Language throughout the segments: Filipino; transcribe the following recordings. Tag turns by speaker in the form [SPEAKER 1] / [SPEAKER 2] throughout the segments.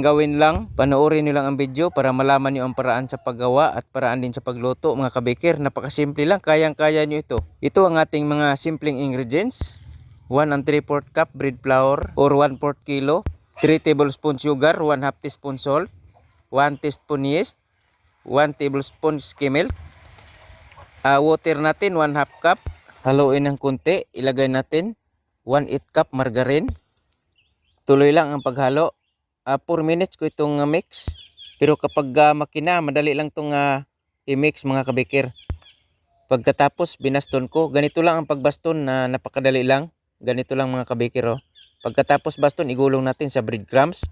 [SPEAKER 1] gawin lang, panoorin nyo lang ang video para malaman nyo ang paraan sa paggawa at paraan din sa pagluto mga kabikir. Napakasimple lang, kayang-kaya nyo ito. Ito ang ating mga simpleng ingredients. 1 and 3/4 cup bread flour or 1/4 kilo, 3 tablespoon sugar, 1/2 teaspoon salt, 1 teaspoon yeast, 1 tablespoon skim milk, water natin 1/2 cup, haluin ng konti, ilagay natin 1/8 cup margarine. Tuloy lang ang paghalo. 4 minutes ko itong mix. Pero kapag makina, madali lang itong i-mix mga kabikir. Pagkatapos binaston ko, ganito lang ang pagbaston na napakadali lang. Ganito lang mga kabikir. Oh. Pagkatapos baston, igulong natin sa breadcrumbs.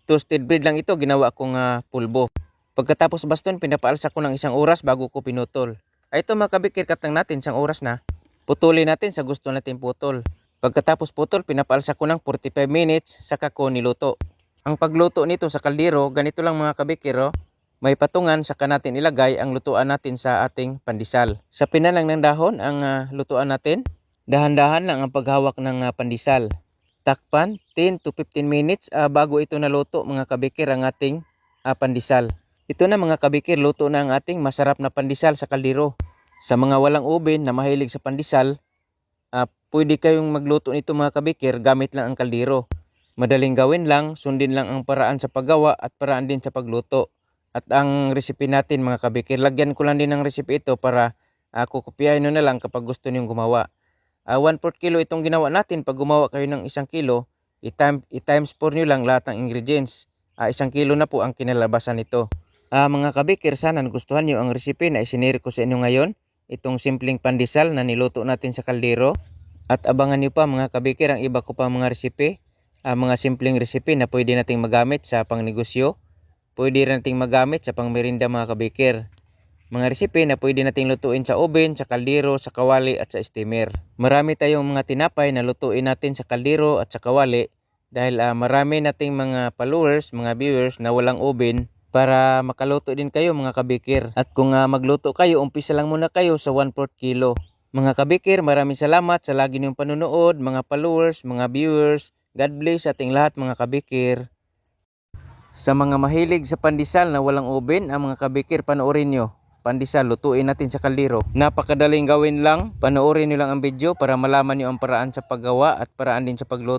[SPEAKER 1] Toasted bread lang ito, ginawa kong pulbo. Pagkatapos baston, pinapaalsa ko ng 1 oras bago ko pinutol. Ito mga kabikir, katang natin 1 oras na. Putulin natin sa gusto natin putol. Pagkatapos putol, pinapaalsa ko ng 45 minutes, saka ko niluto. Ang pagluto nito sa kaldero, ganito lang mga kabikir. Oh. May patungan, saka natin ilagay ang lutuan natin sa ating pandesal. Sa pinalang ng dahon ang lutuan natin. Dahan-dahan lang ang paghawak ng pandesal. Takpan 10 to 15 minutes bago ito naluto mga kabikir ang ating pandesal. Ito na mga kabikir, luto na ang ating masarap na pandesal sa kaldero. Sa mga walang oven na mahilig sa pandesal, pwede kayong magluto nito mga kabikir gamit lang ang kaldero. Madaling gawin lang, sundin lang ang paraan sa paggawa at paraan din sa pagluto. At ang recipe natin mga kabikir, lagyan ko lang din ng recipe ito para kukopyahin nyo na lang kapag gusto nyo gumawa. 1/4 kilo itong ginawa natin. Pag gumawa kayo ng 1 kilo, i-times 4 nyo lang lahat ng ingredients. 1 kilo na po ang kinalabasan nito. Mga kabikir, sana nagustuhan nyo ang recipe na isinire ko sa inyo ngayon. Itong simpleng pandesal na niluto natin sa kaldero. At abangan nyo pa mga kabikir ang iba ko pa mga recipe. Mga simpleng recipe na pwede nating magamit sa pangnegosyo. Pwede rin nating magamit sa pangmerinda mga kabikir. Mga recipe na pwede nating lutuin sa oven, sa kaldero, sa kawali at sa steamer. Marami tayong mga tinapay na lutuin natin sa kaldero at sa kawali. Dahil marami nating mga followers, mga viewers na walang oven para makaluto din kayo mga kabikir. At kung magluto kayo, umpisa lang muna kayo sa 1/4 kilo. Mga kabikir, maraming salamat sa lagi niyong panunood, mga followers, mga viewers. God bless sa ating lahat mga kabikir. Sa mga mahilig sa pandesal na walang oven, ang mga kabikir, panoorin nyo. Pandesal, lutuin natin sa kaldero. Napakadaling gawin lang. Panoorin nyo lang ang video para malaman nyo ang paraan sa paggawa at paraan din sa pagluto.